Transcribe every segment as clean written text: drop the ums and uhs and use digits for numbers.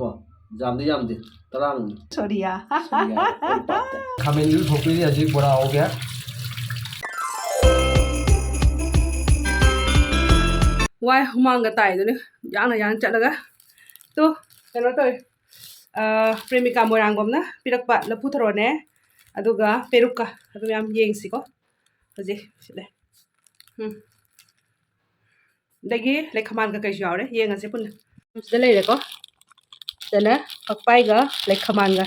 ꯀꯣ ꯌꯥꯝꯗꯤ ꯌꯥꯝꯗꯦ 10ꯃꯨꯛꯅꯤ ꯁꯣꯔꯤꯌꯥ ꯈꯥꯃꯦꯟꯁꯨ ꯊꯣꯛꯄꯤꯔꯤ ꯍꯧꯖꯤꯛ ꯕꯣꯔꯥ ꯍꯧꯒꯦ ꯋꯥꯏ ꯍꯨꯃꯥꯡꯒ ꯇꯥꯏꯗꯨꯅꯤ ꯌꯥꯡꯅ ꯆꯠꯂꯒ ꯇꯣ ꯀꯩꯅꯣ ꯇꯧꯋꯤ ꯄ꯭ꯔꯦꯃꯤꯀꯥ ꯃꯣꯏꯔꯥꯡꯕꯝꯅ ꯄꯤꯔꯛꯄ ꯂꯐꯨ ꯊꯔꯣꯅꯦ ꯑꯗꯨꯒ ꯄꯦꯔꯨꯛꯀ ꯑꯗꯨ ꯃꯌꯥꯝ ꯌꯦꯡꯁꯤꯀꯣ ꯍꯧꯖꯤꯛ ꯁꯤꯗ ꯑꯗꯒꯤ ꯂꯩꯈꯃꯥꯟꯒ ꯀꯩꯁꯨ ꯌꯥꯎꯔꯦ ꯌꯦꯡꯉꯁꯦ ꯄꯨꯟꯅ ꯁꯤꯗ ꯂꯩꯔꯦꯀꯣ ꯁꯤꯗꯅ ꯄꯛꯄꯥꯏꯒ ꯂꯩꯈꯃꯥꯟꯒ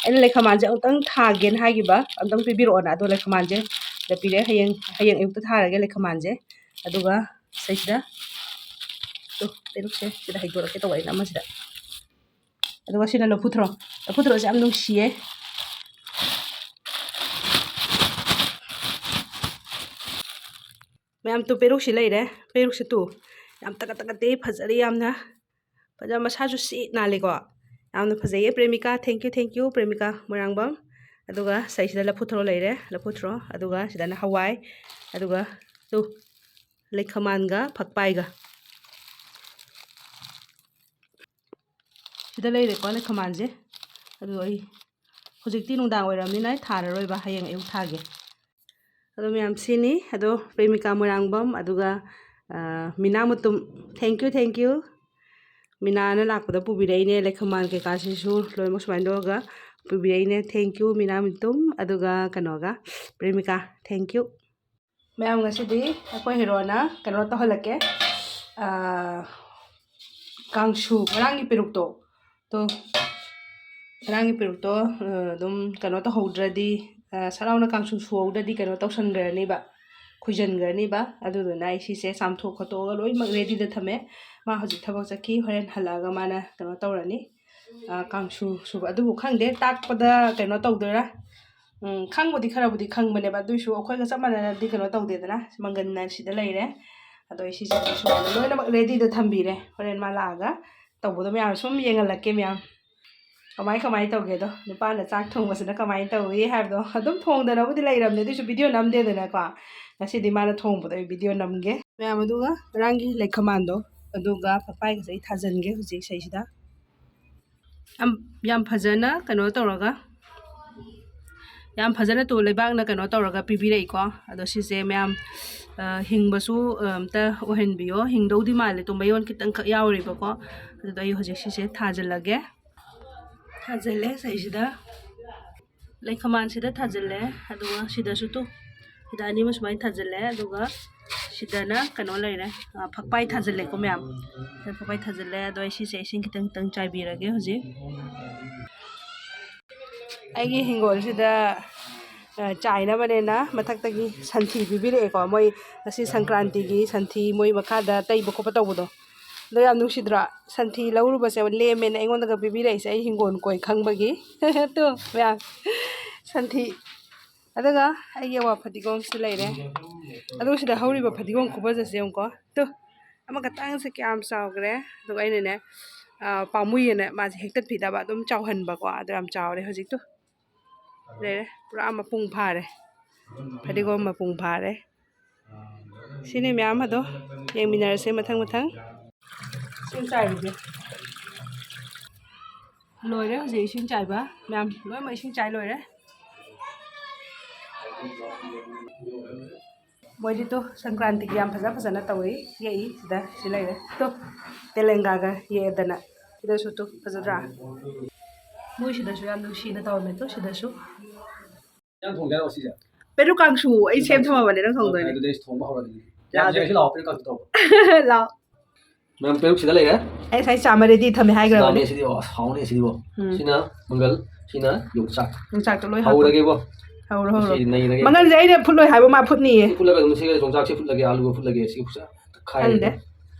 ꯑꯩꯅ ꯂꯩꯈꯃꯥꯟꯁꯦ ꯑꯃꯨꯛꯇꯪ ꯊꯥꯒꯦꯅ ꯍꯥꯏꯈꯤꯕ ꯑꯃꯨꯛꯇꯪ ꯄꯤꯕꯤꯔꯛꯑꯣꯅ ꯑꯗꯣ ꯂꯩꯈꯃꯥꯟꯁꯦ ꯁꯤꯗ ꯄꯤꯔꯦ ꯍꯌꯦꯡ ꯑꯌꯨꯛꯇ ꯊꯥꯔꯒꯦ ꯂꯩꯈꯃꯥꯟꯁꯦ ꯑꯗꯨꯒ ꯁꯤꯗ ꯄꯦꯔꯨꯛꯁꯦ ꯁꯤꯗ ꯍꯩꯗꯣꯔꯛꯀꯦ ꯇꯧꯕ ꯑꯩꯅ ꯑꯃꯁꯤꯗ ꯑꯗꯨꯒ ꯁꯤꯅ ꯂꯐꯨꯊꯔꯣꯁꯦ ꯌꯥꯝ ꯅꯨꯡꯁꯤꯌꯦ ꯃꯌꯥꯝ ꯇꯨ ꯄꯦꯔꯨꯛꯁꯤ ꯂꯩꯔꯦ ꯄꯦꯔꯨꯛꯁꯤ ꯇꯨ ꯌꯥꯝ ꯇꯒꯠ ꯐꯖꯔꯦ ꯌꯥꯝꯅ ꯐꯖ ꯃꯁꯥꯁꯨ ꯁꯤꯠ ꯅꯥꯜꯂꯦꯀꯣ ꯌꯥꯝꯅ ꯐꯖꯩꯌꯦ ꯄ꯭ꯔꯦꯃꯤꯀꯥ ꯊꯦꯡꯛ ꯌꯨ ꯄ꯭ꯔꯦꯃꯤꯀꯥ ꯃꯣꯏꯔꯥꯡꯕꯝ ꯑꯗꯨꯒ ꯁꯤꯗ ꯂꯐꯨꯊꯔꯣ ꯂꯩꯔꯦ ꯂꯐꯨꯊꯔꯣ ꯑꯗꯨꯒ ꯁꯤꯗꯅ ꯍꯋꯥꯏ ꯑꯗꯨꯒ ꯇꯨ ꯂꯩꯈꯃꯥꯟꯒ ꯐꯛꯄꯥꯏꯒ ꯁꯤꯗ ꯂꯩꯔꯦꯀꯣ ꯂꯩꯈꯃꯥꯟꯁꯦ ꯑꯗꯨ ꯑꯩ ꯍꯧꯖꯤꯛꯇꯤ ꯅꯨꯡꯗꯥꯡ ꯑꯣꯏꯔꯕꯅꯤꯅ ꯊꯥꯔꯔꯣꯏꯕ ꯍꯌꯦꯡ ꯑꯌꯨꯛ ꯊꯥꯒꯦ ꯑꯗꯣ ꯃꯌꯥꯝ ꯁꯤꯅꯤ ꯑꯗꯣ ꯄ꯭ꯔꯦꯃꯤꯀꯥ ꯃꯣꯏꯔꯥꯡꯕꯝ ꯑꯗꯨꯒ ꯃꯤꯅꯥ ꯃꯨꯇꯨꯝ ꯊꯦꯡꯛ ꯌꯨ ꯃꯤꯅꯥꯅ ꯂꯥꯛꯄꯗ ꯄꯨꯕꯤꯔꯛꯏꯅꯦ ꯂꯩꯈꯃꯥꯟ ꯀꯩꯀꯥꯁꯤꯁꯨ ꯂꯣꯏꯅꯃꯛ ꯁꯨꯃꯥꯏꯅ ꯇꯧꯔꯒ ꯄꯨꯕꯤꯔꯛꯏꯅꯦ ꯊꯦꯡꯛ ꯌꯨ ꯃꯤꯅꯥ ꯃꯨꯇꯨꯝ ꯑꯗꯨꯒ ꯀꯩꯅꯣꯒ ꯄ꯭ꯔꯦꯃꯤꯀꯥ ꯊꯦꯡꯛ ꯌꯨ ꯃꯌꯥꯝ ꯉꯁꯤꯗꯤ ꯑꯩꯈꯣꯏ ꯍꯦꯔꯣꯅ ꯀꯩꯅꯣ ꯇꯧꯍꯜꯂꯛꯀꯦ ꯀꯥꯡꯁꯨ ꯉꯔꯥꯡꯒꯤ ꯄꯦꯔꯨꯛꯇꯣ ꯉꯔꯥꯡꯒꯤ ꯄꯦꯔꯨꯛꯇꯣ ꯑꯗꯨꯝ ꯀꯩꯅꯣ ꯇꯧꯍꯧꯗ꯭ꯔꯗꯤ ꯁꯔꯥꯎꯅ ꯀꯥꯡꯁꯨ ꯁꯨꯍꯧꯗ꯭ꯔꯗꯤ ꯀꯩꯅꯣ ꯇꯧꯁꯟꯈ꯭ꯔꯅꯤꯕ ꯈꯨꯏꯖꯟꯈ꯭ꯔꯅꯤꯕ ꯑꯗꯨꯗꯨꯅ ꯑꯩ ꯁꯤꯁꯦ ꯆꯥꯝꯊꯣꯛ ꯈꯣꯠꯇꯣꯛꯑꯒ ꯂꯣꯏꯅꯃꯛ ꯔꯦꯗꯤꯗ ꯊꯝꯃꯦ ꯃꯥ ꯍꯧꯖꯤꯛ ꯊꯕꯛ ꯆꯠꯈꯤ ꯍꯣꯔꯦꯟ ꯍꯜꯂꯛꯑꯒ ꯃꯥꯅ ꯀꯩꯅꯣ ꯇꯧꯔꯅꯤ ꯀꯥꯡꯁꯨ ꯁꯨꯕ ꯑꯗꯨꯕꯨ ꯈꯪꯗꯦ ꯇꯥꯛꯄꯗ ꯀꯩꯅꯣ ꯇꯧꯗꯣꯏꯔꯥ ꯈꯪꯕꯨꯗꯤ ꯈꯔꯕꯨꯗꯤ ꯈꯪꯕꯅꯦꯕ ꯑꯗꯨꯏꯁꯨ ꯑꯩꯈꯣꯏꯒ ꯆꯞ ꯃꯥꯟꯅꯅꯗꯤ ꯀꯩꯅꯣ ꯇꯧꯗꯦꯗꯅ ꯃꯪꯒꯟꯅ ꯁꯤꯗ ꯂꯩꯔꯦ ꯑꯗꯣ ꯑꯩ ꯁꯤꯁꯦ ꯂꯣꯏꯅꯃꯛ ꯔꯦꯗꯤꯗ ꯊꯝꯕꯤꯔꯦ ꯍꯣꯔꯦꯟ ꯃꯥ ꯂꯥꯛꯑꯒ ꯇꯧꯕꯗꯣ ꯃꯌꯥꯝ ꯁꯨꯝ ꯌꯦꯡꯍꯜꯂꯛꯀꯦ ꯃꯌꯥꯝ ꯀꯃꯥꯏꯅ ꯇꯧꯒꯦꯗꯣ ꯅꯨꯄꯥꯅ ꯆꯥꯛ ꯊꯣꯡꯕꯁꯤꯅ ꯀꯃꯥꯏꯅ ꯇꯧꯏ ꯍꯥꯏꯕꯗꯣ ꯑꯗꯨꯝ ꯊꯣꯡꯗꯅꯕꯨꯗꯤ ꯂꯩꯔꯕꯅꯦ ꯑꯗꯨꯏꯁꯨ ꯚꯤꯗꯤꯑꯣ ꯅꯝꯗꯦꯗꯅꯀꯣ ꯉꯁꯤꯗꯤ ꯃꯥꯅ ꯊꯣꯡꯕꯗꯣ ꯑꯩ ꯚꯤꯗꯤꯑꯣ ꯅꯝꯒꯦ ꯃꯌꯥꯝ ꯑꯗꯨꯒ ꯉꯔꯥꯡꯒꯤ ꯂꯩꯈꯃꯥꯟꯗꯣ ꯑꯗꯨꯒ ꯄꯄꯥꯏꯒꯁꯦ ꯑꯩ ꯊꯥꯖꯤꯟꯒꯦ ꯍꯧꯖꯤꯛ ꯁꯤꯗ ꯌꯥꯝ ꯐꯖꯅ ꯀꯩꯅꯣ ꯇꯧꯔꯒ ꯌꯥꯝ ꯐꯖꯅ ꯇꯨ ꯂꯩꯕꯥꯛꯅ ꯀꯩꯅꯣ ꯇꯧꯔꯒ ꯄꯤꯕꯤꯔꯛꯏꯀꯣ ꯑꯗꯣ ꯁꯤꯁꯦ ꯃꯌꯥꯝ ꯍꯤꯡꯕꯁꯨ ꯑꯝꯇ ꯑꯣꯏꯍꯟꯕꯤꯌꯣ ꯍꯤꯡꯗꯧꯗꯤ ꯃꯥꯜꯂꯦ ꯃꯌꯣꯟ ꯈꯤꯇꯪꯈꯛ ꯌꯥꯎꯔꯤꯕꯀꯣ ꯑꯗꯨꯗ ꯑꯩ ꯍꯧꯖꯤꯛ ꯁꯤꯁꯦ ꯊꯥꯖꯤꯜꯂꯒꯦ ꯊꯥꯖꯤꯜꯂꯦ ꯁꯤꯗ ꯂꯩꯈꯃꯥꯟꯁꯤꯗ ꯊꯥꯖꯤꯜꯂꯦ ꯑꯗꯨꯒ ꯁꯤꯗꯁꯨ ꯁꯤꯗ ꯑꯅꯤꯃ ꯁꯨꯃꯥꯏꯅ ꯊꯥꯖꯤꯜꯂꯦ ꯑꯗꯨꯒ ꯁꯤꯗꯅ ꯀꯩꯅꯣ ꯂꯩꯔꯦ ꯐꯛꯄꯥꯏ ꯊꯥꯖꯤꯜꯂꯦꯀꯣ ꯃꯌꯥꯝ ꯐꯛꯄꯥꯏ ꯊꯥꯖꯤꯜꯂꯦ ꯑꯗꯣ ꯑꯩ ꯁꯤꯁꯦ ꯏꯁꯤꯡ ꯈꯤꯇꯪ ꯆꯥꯏꯕꯤꯔꯒꯦ ꯍꯧꯖꯤꯛ ꯑꯩꯒꯤ ꯍꯤꯡꯒꯣꯜꯁꯤꯗ ꯆꯥꯏꯅꯕꯅꯦꯅ ꯃꯊꯛꯇꯒꯤ ꯁꯟꯊꯤ ꯄꯤꯕꯤꯔꯛꯑꯦꯀꯣ ꯃꯣꯏ ꯉꯁꯤ ꯁꯪꯀ꯭ꯔꯥꯟꯇꯤꯒꯤ ꯁꯟꯊꯤ ꯃꯣꯏ ꯃꯈꯥꯗ ꯇꯩꯕ ꯈꯣꯠꯄ ꯇꯧꯕꯗꯣ ꯑꯗꯣ ꯌꯥꯝ ꯅꯨꯡꯁꯤꯗ꯭ꯔꯣ ꯁꯟꯊꯤ ꯂꯧꯔꯨꯕꯁꯦ ꯂꯦꯝꯃꯦꯅ ꯑꯩꯉꯣꯟꯗꯒ ꯄꯤꯕꯤꯔꯛꯏꯁꯦ ꯑꯩ ꯍꯤꯡꯒꯣꯜ ꯀꯣꯏ ꯈꯪꯕꯒꯤ ꯃꯌꯥꯝ ꯁꯟꯊꯤ ꯑꯗꯨꯒ ꯑꯩꯒꯤ ꯑꯋꯥ ꯐꯗꯤꯒꯣꯝꯁꯨ ꯂꯩꯔꯦ ꯑꯗꯨꯒ ꯁꯤꯗ ꯍꯧꯔꯤꯕ ꯐꯗꯤꯒꯣꯝ ꯈꯨꯐꯖꯁꯦ ꯌꯦꯡꯉꯨꯀꯣ ꯑꯃꯈꯛꯇꯪꯁꯦ ꯀꯌꯥꯝ ꯆꯥꯎꯈ꯭ꯔꯦ ꯑꯗꯨꯒ ꯑꯩꯅꯅꯦ ꯄꯥꯝꯃꯨꯏꯌꯦꯅ ꯃꯥꯁꯦ ꯍꯦꯛꯇꯠꯄꯤꯗꯕ ꯑꯗꯨꯝ ꯆꯥꯎꯍꯟꯕꯀꯣ ꯑꯗꯣ ꯌꯥꯝ ꯆꯥꯎꯔꯦ ꯍꯧꯖꯤꯛꯇꯣ ꯂꯩꯔꯦ ꯄꯨꯔꯥ ꯃꯄꯨꯡ ꯐꯥꯔꯦ ꯐꯗꯤꯒꯣꯝ ꯃꯄꯨꯡ ꯐꯥꯔꯦ ꯁꯤꯅꯤ ꯃꯌꯥꯝ ꯑꯗꯣ ꯌꯦꯡꯃꯤꯟꯅꯔꯁꯦ ꯃꯊꯪ ꯏꯁꯤꯡ ꯆꯥꯏꯕꯤꯒꯦ ꯂꯣꯏꯔꯦ ꯍꯧꯖꯤꯛ ꯏꯁꯤꯡ ꯆꯥꯏꯕ ꯃꯌꯥꯝ ꯂꯣꯏꯅꯃꯛ ꯏꯁꯤꯡ ꯆꯥꯏ ꯂꯣꯏꯔꯦ ꯃꯣꯏꯗꯤ ꯁꯪꯀ꯭ꯔꯥꯟꯇꯤꯒꯤ ꯌꯥꯝ ꯐꯖꯅ ꯇꯧꯏ ꯌꯦꯛꯏ ꯁꯤ ꯂꯩꯔꯦ ꯇꯦꯂꯪꯒꯥꯒ ꯌꯦꯛꯑꯗꯅ ꯁꯤꯗꯁꯨ ꯐꯖꯗ꯭ꯔꯥ ꯃꯣꯏꯁꯤꯗꯁꯨ ꯌꯥꯝ ꯅꯨꯡꯁꯤꯅ ꯇꯧꯔꯝꯃꯦ ꯁꯤꯗꯁꯨ ꯄꯦꯔꯨꯛ ꯀꯥꯡꯁꯨ ꯑꯩ ꯁꯦꯝ ꯊꯝꯃꯕꯅꯦ ꯅꯪ ꯊꯣꯡꯗꯣꯏꯅꯦ ꯂꯥꯛꯑꯣ ꯃꯌꯥꯝ ꯄꯦꯔꯨꯛ ꯁꯤꯗ ꯂꯩꯔꯦ ꯑꯩ ꯉꯁꯥꯏ ꯆꯥꯝꯃ ꯔꯦꯗꯤ ꯊꯝꯃꯦ ꯍꯥꯏꯈ꯭ꯔꯕꯅꯦ ꯁꯤꯗꯤ ꯍꯥꯎꯅꯤ ꯁꯤꯗꯤꯕꯣ ꯁꯤꯅ ꯃꯪꯒꯜ ꯁꯤꯅ ꯌꯣꯡꯆꯥꯛꯇꯣ ꯂꯣꯏ ꯍꯧꯔꯒꯦꯕꯣ ꯍꯧꯔꯣ ꯃꯪꯒꯜꯁꯦ ꯑꯩꯅ ꯐꯨꯠꯂꯣꯏ ꯍꯥꯏꯕ ꯃꯥ ꯐꯨꯠꯅꯤꯌꯦ ꯐꯨꯠꯂꯒ ꯑꯗꯨꯝ ꯁꯤꯒ ꯌꯣꯡꯆꯥꯛꯁꯦ ꯐꯨꯠꯂꯒꯦ ꯑꯥꯂꯨꯒ ꯐꯨꯠꯂꯒꯦ ꯁꯤ ꯈꯪꯗꯦ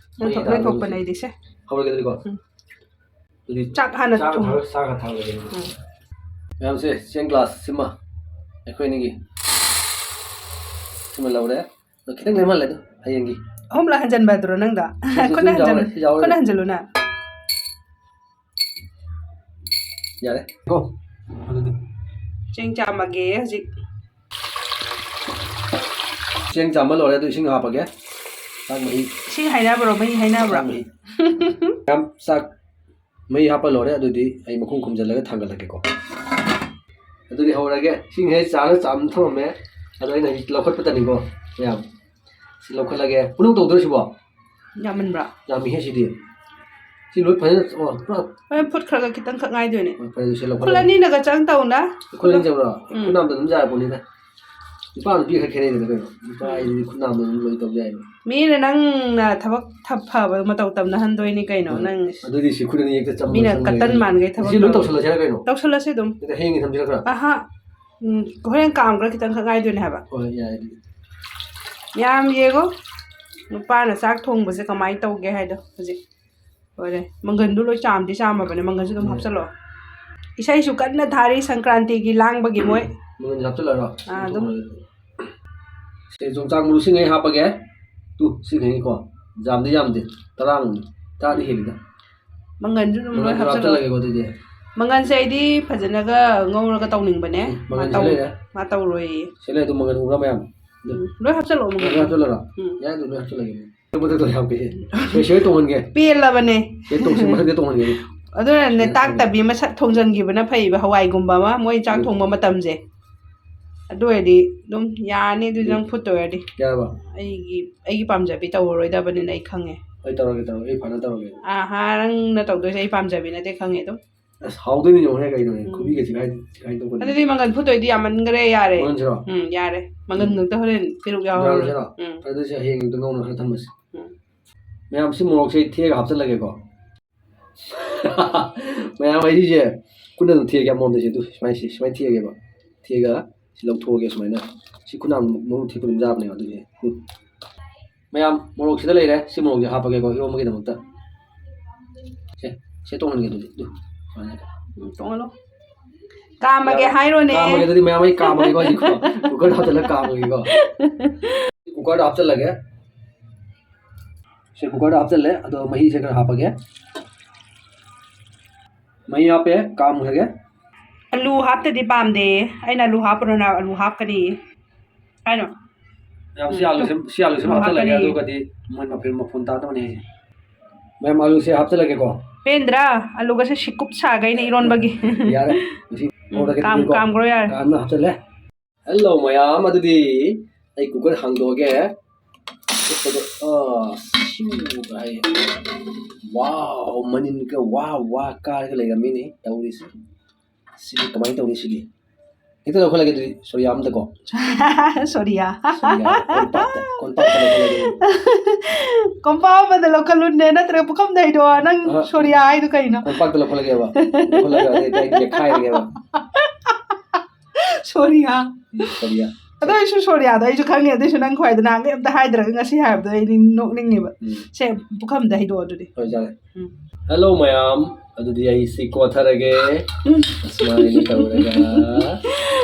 ꯅꯣꯏ ꯊꯣꯛꯄꯅꯦ ꯑꯩꯗꯤꯁꯦ ꯍꯧꯔꯒꯦꯗꯤꯀꯣ ꯆꯥꯛ ꯍꯥꯟꯅ ꯊꯥꯒꯠꯂꯒꯦ ꯃꯌꯥꯝꯁꯦ ꯆꯦꯡ ꯒ꯭ꯂꯥꯁ ꯁꯤꯃ ꯑꯩꯈꯣꯏꯅꯤꯒꯤ ꯁꯤꯃ ꯂꯧꯔꯦ ꯈꯤꯇꯪ ꯂꯦꯝꯍꯜꯂꯦ ꯍꯌꯦꯡꯒꯤ ꯑꯍꯨꯝꯂꯛ ꯍꯟꯖꯟꯕ ꯑꯗꯨꯔꯣ ꯅꯪꯗ ꯈꯨꯠꯅ ꯍꯟꯖꯜꯂꯨꯅ ꯌꯥꯔꯦ ꯀꯣ ꯑꯗꯨꯗꯤ ꯆꯦꯡ ꯆꯥꯝꯃꯒꯦ ꯍꯧꯖꯤꯛ ꯆꯦꯡ ꯆꯥꯝꯕ ꯂꯣꯏꯔꯦ ꯑꯗꯨ ꯏꯁꯤꯡ ꯍꯥꯞꯄꯒꯦ ꯆꯥꯛ ꯃꯍꯤ ꯏꯁꯤꯡ ꯍꯩꯅꯕ꯭ꯔꯣ ꯃꯍꯤ ꯍꯩꯅꯕ꯭ꯔꯣ ꯌꯥꯝ ꯆꯥꯛ ꯃꯩ ꯍꯥꯞꯄ ꯂꯣꯏꯔꯦ ꯑꯗꯨꯗꯤ ꯑꯩ ꯃꯈꯨꯝ ꯈꯨꯝꯖꯤꯜꯂꯒ ꯊꯥꯡꯒꯠꯂꯛꯀꯦꯀꯣ ꯑꯗꯨꯗꯤ ꯍꯧꯔꯒꯦ ꯁꯤꯡꯍꯩ ꯆꯥꯅ ꯆꯥꯝ ꯊꯝꯃꯝꯃꯦ ꯑꯗꯣ ꯑꯩꯅ ꯂꯧꯈꯠꯄꯇꯅꯤꯀꯣ ꯃꯌꯥꯝ ꯁꯤ ꯂꯧꯈꯠꯂꯒꯦ ꯄꯨꯟꯅ ꯇꯧꯗꯣꯏꯁꯤꯕꯣ ꯌꯥꯝꯃꯟꯕ꯭ꯔꯥ ꯌꯥꯝꯃꯤꯍꯦ ꯁꯤꯗꯤ ꯁꯤ ꯂꯣꯏ ꯐꯖꯅ ꯄꯨꯔꯥ ꯍꯣꯔꯦꯟ ꯐꯨꯠ ꯈꯔꯒ ꯈꯤꯇꯪꯈꯛ ꯉꯥꯏꯗꯣꯏꯅꯦ ꯐꯔꯦ ꯁꯤ ꯈꯨꯜ ꯂꯧꯈꯠꯂꯒꯦ ꯑꯅꯤꯅꯒ ꯆꯪ ꯇꯧꯅ ꯈꯨꯠ ꯆꯪꯕ꯭ꯔꯣ ꯈꯨꯠꯅꯥꯝꯗ ꯑꯗꯨꯝ ꯌꯥꯔꯄꯣꯠꯅꯤꯗ ꯅꯨꯄꯥ ꯅꯨꯄꯤ ꯈꯔ ꯈꯦꯠꯅꯩꯗꯅ ꯀꯩꯅꯣ ꯅꯨꯄꯥ ꯍꯥꯏꯁꯤꯗꯤ ꯈꯨꯠꯅꯥꯝꯗ ꯑꯗꯨꯝ ꯂꯣꯏ ꯇꯧ ꯌꯥꯏꯕ ꯃꯤꯅ ꯅꯪꯅ ꯊꯕꯛ ꯐꯕ ꯃꯇꯧ ꯇꯝꯅꯍꯟꯗꯣꯏꯅꯤ ꯀꯩꯅꯣ ꯅꯪ ꯑꯗꯨꯗꯤ ꯁꯤ ꯈꯨꯠ ꯑꯅꯤ ꯍꯦꯛꯇ ꯆꯝꯕ ꯃꯤꯅ ꯀꯇꯟ ꯃꯥꯟꯈꯩ ꯊꯕꯛ ꯁꯤ ꯂꯣꯏ ꯇꯧꯁꯜꯂꯁꯤꯔ ꯀꯩꯅꯣ ꯇꯧꯁꯜꯂꯁꯤ ꯑꯗꯨꯝ ꯍꯌꯦꯡꯒꯤ ꯊꯝꯁꯤꯔ ꯈꯔ ꯑꯍꯥ ꯍꯣꯔꯦꯟ ꯀꯥꯝꯈ꯭ꯔ ꯈꯤꯇꯪꯈꯛ ꯉꯥꯏꯗꯣꯏꯅꯦ ꯍꯥꯏꯕ ꯍꯣꯏ ꯌꯥꯏ ꯑꯗꯨꯗꯤ ꯌꯥꯝ ꯌꯦꯡꯉꯣ ꯅꯨꯄꯥꯅ ꯆꯥꯛ ꯊꯣꯡꯕꯁꯦ ꯀꯃꯥꯏꯅ ꯇꯧꯒꯦ ꯍꯥꯏꯗꯣ ꯍꯧꯖꯤꯛ ꯍꯣꯏꯔꯦ ꯃꯪꯒꯟꯗꯨ ꯂꯣꯏ ꯆꯥꯝꯃꯕꯅꯦ ꯃꯪꯒꯟꯁꯨ ꯑꯗꯨꯝ ꯍꯥꯞꯆꯜꯂꯣ ꯏꯁꯩꯁꯨ ꯀꯟꯅ ꯊꯥꯔꯤ ꯁꯪꯀ꯭ꯔꯥꯟꯇꯤꯒꯤ ꯂꯥꯡꯕꯒꯤ ꯃꯣꯏ ꯃꯪꯒꯟ ꯍꯥꯞꯆꯜꯂꯔꯣ ꯑꯗꯨꯝ ꯁꯤ ꯌꯣꯡꯆꯥꯛ ꯃꯔꯨ ꯁꯤꯡꯉꯩ ꯍꯥꯞꯄꯒꯦ ꯇꯨ ꯁꯤꯡꯉꯩꯀꯣ ꯌꯥꯝꯗꯤ ꯌꯥꯝꯗꯦ 10 ꯇꯔꯥꯗꯤ ꯍꯦꯜꯂꯤꯗ ꯃꯪꯒꯟꯁꯨ ꯑꯗꯨꯝ ꯂꯣꯏ ꯃꯪꯒꯟꯁꯨ ꯍꯥꯞꯆꯜꯂꯣ ꯍꯥꯞꯆꯜꯂꯒꯦꯀꯣ ꯑꯗꯨꯗꯤ ꯃꯪꯒꯟꯁꯦ ꯑꯩꯗꯤ ꯐꯖꯅꯒ ꯉꯧꯔꯒ ꯇꯧꯅꯤꯡꯕꯅꯦ ꯃꯪꯒꯟ ꯂꯩꯔꯦ ꯃꯥ ꯇꯧꯔꯣꯏꯌꯦ ꯁꯤ ꯂꯩ ꯑꯗꯨꯝ ꯃꯪꯒꯟ ꯎꯕ꯭ꯔꯥ ꯃꯌꯥꯝ ꯂꯣꯏ ꯍꯥꯞꯆꯜꯂꯣ ꯂꯣꯏ ꯃꯪꯒꯟ ꯍꯥꯞꯆꯜꯂꯔꯣ ꯌꯥꯏ ꯑꯗꯨꯝ ꯂꯣꯏ ꯍꯥꯞꯆꯜꯂꯒꯦ ꯃꯊꯛꯇ ꯍꯥꯞꯀꯦ ꯁꯤ ꯇꯣꯡꯍꯟꯒꯦ ꯄꯦꯜꯂꯕꯅꯦ ꯁꯤ ꯃꯊꯛꯇ ꯇꯣꯡꯍꯟꯒꯦ ꯑꯗꯨꯅꯅꯦ ꯇꯥꯛꯇꯕꯤ ꯑꯃ ꯁꯠ ꯊꯣꯡꯖꯟꯈꯤꯕꯅ ꯐꯩꯕ ꯍꯋꯥꯏꯒꯨꯝꯕ ꯑꯃ ꯃꯣꯏ ꯆꯥꯛ ꯊꯣꯡꯕ ꯃꯇꯝꯁꯦ ꯑꯗꯨ ꯑꯣꯏꯔꯗꯤ ꯑꯗꯨꯝ ꯌꯥꯔꯅꯤ ꯑꯗꯨ ꯅꯪ ꯐꯨꯠꯇꯣꯏꯔꯗꯤ ꯌꯥꯔꯕ ꯑꯩꯒꯤ ꯄꯥꯝꯖꯕꯤ ꯇꯧꯔꯔꯣꯏꯗꯕꯅꯤꯅ ꯑꯩ ꯈꯪꯉꯦ ꯑꯩ ꯇꯧꯔꯒꯦ ꯑꯩ ꯐꯅ ꯇꯧꯔꯒꯦ ꯅꯪꯅ ꯇꯧꯗꯣꯏꯁꯦ ꯑꯩ ꯄꯥꯝꯖꯕꯤ ꯅꯠꯇꯦ ꯈꯪꯉꯦ ꯑꯗꯨꯝ ꯑꯁ ꯍꯥꯎꯗꯣꯏꯅꯤ ꯌꯦꯡꯉꯣ ꯀꯩꯗꯧꯅꯤ ꯈꯨꯕꯤꯒ ꯆꯤꯈꯥꯏ ꯇꯧꯕꯅꯤ ꯑꯗꯨꯗꯤ ꯃꯪꯒꯟ ꯐꯨꯠꯇꯣꯏꯗꯤ ꯌꯥꯝꯃꯟꯈ꯭ꯔꯦ ꯌꯥꯔꯦ ꯃꯪꯒꯟꯁꯤꯔꯣ ꯌꯥꯔꯦ ꯃꯪꯒꯟ ꯈꯛꯇ ꯍꯣꯔꯦꯟ ꯄꯦꯔꯨꯛ ꯌꯥꯎꯔꯔꯣꯏ ꯑꯗꯨꯁꯦ ꯍꯌꯦꯡ ꯑꯝꯇ ꯉꯧꯅ ꯈꯔ ꯊꯝꯃꯁꯤ ꯃꯌꯥꯝ ꯁꯤ ꯃꯣꯔꯣꯛꯁꯦ ꯊꯦꯛꯑꯒ ꯍꯥꯞꯆꯜꯂꯒꯦꯀꯣ ꯃꯌꯥꯝ ꯑꯩꯁꯦ ꯀꯨꯟꯅ ꯑꯗꯨꯝ ꯊꯦꯛꯑꯒꯦ ꯑꯃꯃꯝꯗꯁꯦ ꯑꯗꯨ ꯁꯨꯃꯥꯏꯅ ꯊꯦꯛꯑꯒꯦꯕ ꯊꯦꯛꯑꯒ ꯁꯤ ꯂꯧꯊꯣꯛꯑꯒꯦ ꯁꯨꯃꯥꯏꯅ ꯁꯤ ꯈꯨꯅꯥꯝ ꯃꯔꯨ ꯊꯦꯛꯄ ꯑꯗꯨꯝ ꯌꯥꯕꯅꯦꯕ ꯑꯗꯨꯗꯤ ꯃꯌꯥꯝ ꯃꯣꯔꯣꯛꯁꯤꯗ ꯂꯩꯔꯦ ꯁꯤ ꯃꯣꯔꯣꯛꯁꯦ ꯍꯥꯞꯄꯒꯦꯀꯣ ꯏꯔꯣꯝꯕꯒꯤꯗꯃꯛꯇ ꯁꯦ ꯇꯣꯡꯍꯟꯒꯦ ꯑꯗꯨꯗꯤ ꯁꯨꯃꯥꯏꯅ ꯇꯣꯡꯍꯜꯂꯣ ꯀꯥꯝꯃꯒꯦ ꯍꯥꯏꯔꯣꯅꯦ ꯀꯥꯝꯃꯒꯦ ꯑꯗꯨꯗꯤ ꯃꯌꯥꯝ ꯑꯩ ꯀꯥꯝꯃꯒꯦꯀꯣ ꯍꯧꯖꯤꯛꯀꯣ ꯀꯨꯀꯔꯗ ꯍꯥꯞꯆꯜꯂꯒ ꯀꯥꯝꯃꯒꯦꯀꯣ ꯀꯨꯀꯔꯗ ꯍꯥꯞꯆꯜꯂꯒꯦ ꯁꯤ ꯀꯨꯀꯔꯗ ꯍꯥꯞꯆꯜꯂꯦ ꯑꯗꯣ ꯃꯍꯤꯁꯦ ꯈꯔ ꯍꯥꯞꯄꯒꯦ ꯃꯍꯤ ꯍꯥꯞꯄꯦ ꯀꯥꯝꯈ꯭ꯔꯒꯦ ꯑꯂꯨ ꯍꯥꯞꯇꯗꯤ ꯄꯥꯝꯗꯦ ꯑꯩꯅ ꯑꯂꯨ ꯍꯥꯞꯄ꯭ꯔꯣꯅ ꯑꯂꯨ ꯍꯥꯞꯀꯅꯤ ꯍꯥꯏꯅꯣ ꯃꯌꯥꯝ ꯁꯤ ꯑꯂꯨꯁꯤ ꯍꯥꯞꯆꯜꯂꯒꯦ ꯑꯗꯨꯒꯗꯤ ꯃꯣꯏ ꯃꯐꯣꯟ ꯇꯥꯅꯕꯅꯦ ꯍꯥꯏꯁꯦ ꯃꯌꯥꯝ ꯑꯂꯨꯁꯦ ꯍꯥꯞꯆꯜꯂꯒꯦꯀꯣ ꯄꯦꯟꯗ꯭ꯔꯥ ꯑꯂꯨꯒꯁꯦ ꯁꯤꯀꯨꯞ ꯁꯥꯒꯩꯅ ꯏꯔꯣꯟꯕꯒꯤ ꯌꯥꯔꯦ ꯀꯥꯝꯈ꯭ꯔꯣ ꯌꯥꯔꯦ ꯀꯥꯝꯅ ꯍꯥꯞꯆꯜꯂꯦ ꯍꯜꯂꯣ ꯃꯌꯥꯝ ꯑꯗꯨꯗꯤ ꯑꯩ ꯀꯨꯀꯔ ꯍꯥꯡꯗꯣꯛꯑꯒꯦ ꯋꯥꯎ ꯃꯅꯤꯟꯒ ꯋꯥ ꯀꯥꯔꯒ ꯂꯩꯔꯝꯃꯤꯅꯦ ꯇꯧꯔꯤꯁꯦ ꯁꯤꯗꯤ ꯀꯃꯥꯏꯅ ꯇꯧꯅꯤ ꯁꯤꯗꯤ ꯍꯦꯛꯇ ꯂꯧꯈꯠꯂꯒꯦ ꯑꯗꯨꯗꯤ ꯁꯣꯔꯤꯌꯥ ꯑꯝꯗꯀꯣ ꯁꯣꯔꯤꯌꯥ ꯀꯣꯟꯄꯥꯛꯇ ꯂꯧꯈꯠꯂꯒꯦ ꯀꯣꯝꯄꯥꯛ ꯑꯃꯗ ꯂꯧꯈꯠꯂꯨꯅꯦ ꯅꯠꯇ꯭ꯔꯒ ꯄꯨꯈꯝꯗ ꯍꯩꯗꯣꯛꯑꯣ ꯅꯪ ꯁꯣꯔꯤꯌꯥ ꯍꯥꯏꯗꯣ ꯀꯩꯅꯣ ꯀꯣꯟꯄꯥꯛꯇ ꯂꯧꯈꯠꯂꯒꯦꯕ ꯑꯗꯩ ꯅꯦꯠꯈꯥꯏꯔꯒꯦꯕ ꯁꯣꯔꯤꯌꯥ ꯁꯣꯔꯤꯌꯥ ꯑꯗꯣ ꯑꯩꯁꯨ ꯁꯣꯔꯤꯌꯥꯗꯣ ꯑꯩꯁꯨ ꯈꯪꯉꯦ ꯑꯗꯨꯏꯁꯨ ꯅꯪ ꯈ꯭ꯋꯥꯏꯗ ꯅꯍꯥꯟꯒꯩ ꯑꯝꯇ ꯍꯥꯏꯗ꯭ꯔꯒ ꯉꯁꯤ ꯍꯥꯏꯕꯗꯣ ꯑꯩꯗꯤ ꯅꯣꯛꯅꯤꯡꯉꯦꯕ ꯁꯦ ꯄꯨꯈꯝꯗ ꯍꯩꯗꯣꯛꯑꯣ ꯑꯗꯨꯗꯤ ꯍꯣꯏ ꯌꯥꯔꯦ ꯍꯜꯂꯣ ꯃꯌꯥꯝ ꯑꯗꯨꯗꯤ ꯑꯩ ꯁꯤ ꯀꯣꯊꯔꯒꯦ ꯑꯁꯨꯃꯥꯏꯅ ꯇꯧꯔꯒ